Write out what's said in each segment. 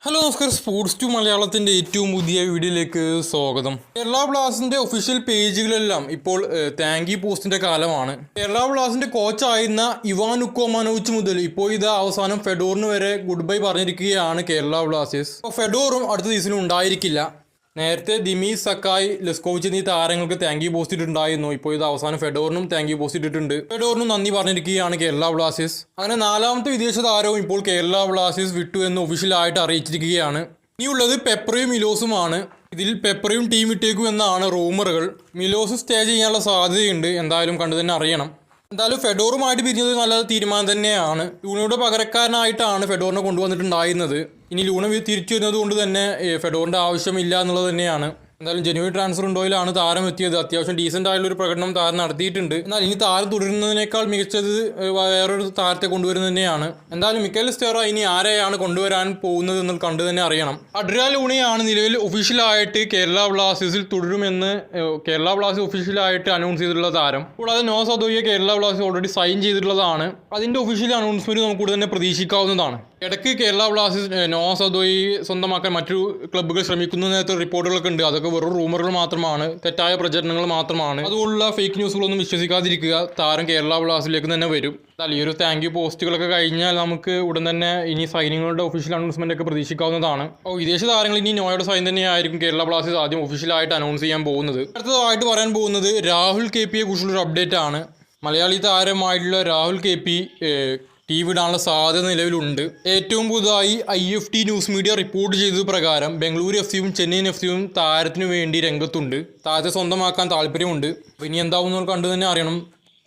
Hello നമസ്കാരം, sports to മലയാളത്തിൻ്റെ ഏറ്റവും പുതിയ വീഡിയോയിലേക്ക് സ്വാഗതം. കേരള ബ്ലാസ്റ്റേഴ്സിന്റെ ഒഫീഷ്യൽ പേജുകളെല്ലാം ഇപ്പോൾ താങ്ക് യു പോസ്റ്റിന്റെ കാലമാണ്. കേരള ബ്ലാസ്റ്റേഴ്സിന്റെ കോച്ചായിരുന്ന ഇവാൻ ഉക്കോമാനോവിച്ച് മുതൽ ഇപ്പോൾ ഇത് അവസാനം ഫെഡോറിന് വരെ ഗുഡ് ബൈ പറഞ്ഞിരിക്കുകയാണ് കേരള ബ്ലാസ്റ്റേഴ്സ്. അപ്പോൾ ഫെഡോറും അടുത്ത സീസണിൽ ഉണ്ടായിരിക്കില്ല. നേരത്തെ ദിമീസ്, സക്കായ്, ലെസ്കോവിച്ച് എന്നീ താരങ്ങൾക്ക് താങ്ക് യു പോസ്റ്റ് ഇട്ടിട്ടുണ്ടായിരുന്നു. ഇപ്പോൾ ഇത് അവസാനം ഫെഡോറിനും താങ്ക് യു പോസ്റ്റ് ഇട്ടിട്ടുണ്ട്. ഫെഡോറിനും നന്ദി പറഞ്ഞിരിക്കുകയാണ് കേരള ബ്ലാസ്റ്റേഴ്സ്. അങ്ങനെ നാലാമത്തെ വിദേശ താരവും ഇപ്പോൾ കേരള ബ്ലാസ്റ്റേഴ്സ് വിട്ടു എന്ന് ഒഫീഷ്യലായിട്ട് അറിയിച്ചിരിക്കുകയാണ്. ഇനിയുള്ളത് പെപ്രയും മിലോസുമാണ്. ഇതിൽ പെപ്രയും ടീം വിട്ടേക്കും എന്നാണ് റൂമറുകൾ. മിലോസ് സ്റ്റേ ചെയ്യാനുള്ള സാധ്യതയുണ്ട്. എന്തായാലും കണ്ടു തന്നെ അറിയണം. എന്തായാലും ഫെഡോറുമായിട്ട് പിരിഞ്ഞത് നല്ല തീരുമാനം തന്നെയാണ്. ലൂണയുടെ പകരക്കാരനായിട്ടാണ് ഫെഡോറിനെ കൊണ്ടുവന്നിട്ടുണ്ടായിരുന്നത്. ഇനി ലൂണ തിരിച്ചു വരുന്നത് കൊണ്ട് തന്നെ ഫെഡോറിൻ്റെ ആവശ്യമില്ല എന്നുള്ളത് തന്നെയാണ്. എന്തായാലും ജനുവരി ട്രാൻസ്ഫർ വിൻഡോയിലാണ് താരം എത്തിയത്. അത്യാവശ്യം ഡീസൻ്റ് ആയിട്ടുള്ളൊരു പ്രകടനം താരം നടത്തിയിട്ടുണ്ട്. എന്നാൽ ഇനി താരം തുടരുന്നതിനേക്കാൾ മികച്ചത് വേറൊരു താരത്തെ കൊണ്ടുവരുന്നത് തന്നെയാണ്. എന്തായാലും മിക്കൽ സ്റ്റെറ ഇനി ആരെയാണ് കൊണ്ടുവരാൻ പോകുന്നത് എന്ന് കണ്ടു തന്നെ അറിയണം. അഡ്രിയാൻ ലൂണയാണ് നിലവിൽ ഒഫീഷ്യലായിട്ട് കേരള ബ്ലാസ്റ്റേഴ്സിൽ തുടരുമെന്ന് കേരള ബ്ലാസ്റ്റേഴ്സ് ഒഫീഷ്യലായിട്ട് അനൗൺസ് ചെയ്തിട്ടുള്ള താരം. കൂടാതെ നോ സദോയെ കേരള ബ്ലാസ്റ്റേഴ്സ് ഓൾറെഡി സൈൻ ചെയ്തിട്ടുള്ളതാണ്. അതിൻ്റെ ഒഫീഷ്യൽ അനൗൺസ്മെൻറ്റ് നമുക്ക് തന്നെ പ്രതീക്ഷിക്കാവുന്നതാണ്. ഇടയ്ക്ക് കേരള ബ്ലാസ്റ്റേഴ്സ് നോ സദോയി സ്വന്തമാക്കാൻ മറ്റു ക്ലബ്ബുകൾ ശ്രമിക്കുന്ന നേരത്തെ റിപ്പോർട്ടുകളൊക്കെ ഉണ്ട്. അതൊക്കെ വെറും റൂമറുകൾ മാത്രമാണ്, തെറ്റായ പ്രചരണങ്ങൾ മാത്രമാണ്. അതുപോലുള്ള ഫേക്ക് ന്യൂസുകളൊന്നും വിശ്വസിക്കാതിരിക്കുക. താരം കേരള ബ്ലാസ്റ്റേഴ്സിലേക്ക് തന്നെ വരും. ഈ ഒരു താങ്ക് യു പോസ്റ്റുകളൊക്കെ കഴിഞ്ഞാൽ നമുക്ക് ഉടൻ തന്നെ ഇനി സൈനിങ്ങളുടെ ഒഫീഷ്യൽ അനൗൺസ്മെന്റ് ഒക്കെ പ്രതീക്ഷിക്കാവുന്നതാണ്. വിദേശ താരങ്ങൾ ഇനി നോയുടെ സൈൻ തന്നെയായിരിക്കും കേരള ബ്ലാസ്റ്റേഴ്സ് ആദ്യം ഒഫീഷ്യലായിട്ട് അനൗൺസ് ചെയ്യാൻ പോകുന്നത്. അടുത്തതായിട്ട് പറയാൻ പോകുന്നത് രാഹുൽ കെ പിയെ കുറിച്ചുള്ളൊരു അപ്ഡേറ്റ് ആണ്. മലയാളി താരമായിട്ടുള്ള രാഹുൽ കെ പി ടീം വിടാനുള്ള സാധ്യത നിലവിലുണ്ട്. ഏറ്റവും പുതുതായി IFT ന്യൂസ് മീഡിയ റിപ്പോർട്ട് ചെയ്തത് പ്രകാരം ബംഗളൂരു FC-യും ചെന്നൈയിൻ FC-യും താരത്തിനു വേണ്ടി രംഗത്തുണ്ട്. താരത്തെ സ്വന്തമാക്കാൻ താല്പര്യമുണ്ട്. അപ്പോൾ ഇനി എന്താവുമെന്ന് കണ്ടു തന്നെ അറിയണം.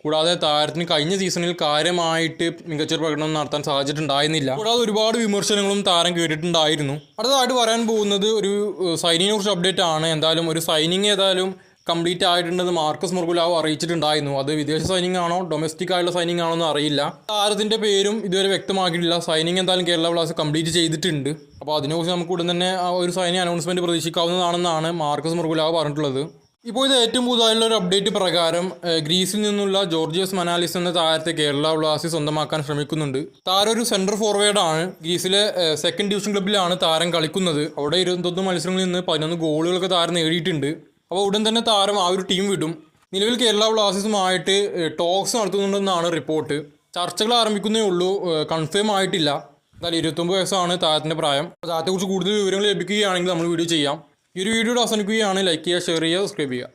കൂടാതെ താരത്തിന് കഴിഞ്ഞ സീസണിൽ കാര്യമായിട്ട് മികച്ചൊരു പ്രകടനം നടത്താൻ സാധിച്ചിട്ടുണ്ടായിരുന്നില്ല. കൂടാതെ ഒരുപാട് വിമർശനങ്ങളും താരം കേട്ടിട്ടുണ്ടായിരുന്നു. അടുത്തതായിട്ട് പറയാൻ പോകുന്നത് ഒരു സൈനിങ്ങിനെ കുറിച്ച് അപ്ഡേറ്റ് ആണ്. എന്തായാലും ഒരു സൈനിങ് കംപ്ലീറ്റ് ആയിട്ടുണ്ടെന്ന് മാർക്കസ് മൊർഗുലാവോ അറിയിച്ചിട്ടുണ്ടായിരുന്നു. അത് വിദേശ സൈനിങ് ആണോ ഡൊമസ്റ്റിക് ആയിട്ടുള്ള സൈനിങ് ആണോ എന്ന് അറിയില്ല. താരത്തിൻ്റെ പേരും ഇതുവരെ വ്യക്തമാക്കിയിട്ടില്ല. സൈനിങ് എന്തായാലും കേരള ബ്ലാസ്റ്റേഴ്സ് കംപ്ലീറ്റ് ചെയ്തിട്ടുണ്ട്. അപ്പോൾ അതിനെക്കുറിച്ച് നമുക്ക് ഉടൻ തന്നെ ആ ഒരു സൈനിങ് അനൗൺസ്മെൻറ്റ് പ്രതീക്ഷിക്കാവുന്നതാണെന്നാണ് മാർക്കസ് മൊർഗുലാവോ പറഞ്ഞിട്ടുള്ളത്. ഇപ്പോൾ ഇത് ഏറ്റവും പുതുതായുള്ള ഒരു അപ്ഡേറ്റ് പ്രകാരം ഗ്രീസിൽ നിന്നുള്ള ജോർജിയസ് മനാലിസ് എന്ന താരത്തെ കേരള ബ്ലാസ്റ്റേഴ്സ് സ്വന്തമാക്കാൻ ശ്രമിക്കുന്നുണ്ട്. താരം ഒരു സെൻട്രൽ ഫോർവേഡാണ്. ഗ്രീസിലെ സെക്കൻഡ് ഡിവിഷൻ ക്ലബ്ബിലാണ് താരം കളിക്കുന്നത്. അവിടെ 21 മത്സരങ്ങളിൽ നിന്ന് 11 ഗോളുകളൊക്കെ താരം നേടിയിട്ടുണ്ട്. അപ്പോൾ ഉടൻ തന്നെ താരം ആ ഒരു ടീം വിടും. നിലവിൽ കേരള ബ്ലാസ്റ്റേഴ്സുമായിട്ട് ടോക്സ് നടത്തുന്നുണ്ടെന്നാണ് റിപ്പോർട്ട്. ചർച്ചകൾ ആരംഭിക്കുന്നേ ഉള്ളൂ, കൺഫേം ആയിട്ടില്ല. എന്തായാലും 29 വയസ്സാണ് താരത്തിൻ്റെ പ്രായം. താരത്തെക്കുറിച്ച് കൂടുതൽ വിവരങ്ങൾ ലഭിക്കുകയാണെങ്കിൽ നമ്മൾ വീഡിയോ ചെയ്യാം. ഈ ഒരു വീഡിയോ അവസാനിക്കുകയാണ്. ലൈക്ക് ചെയ്യുക, ഷെയർ ചെയ്യുക, സബ്സ്ക്രൈബ് ചെയ്യുക.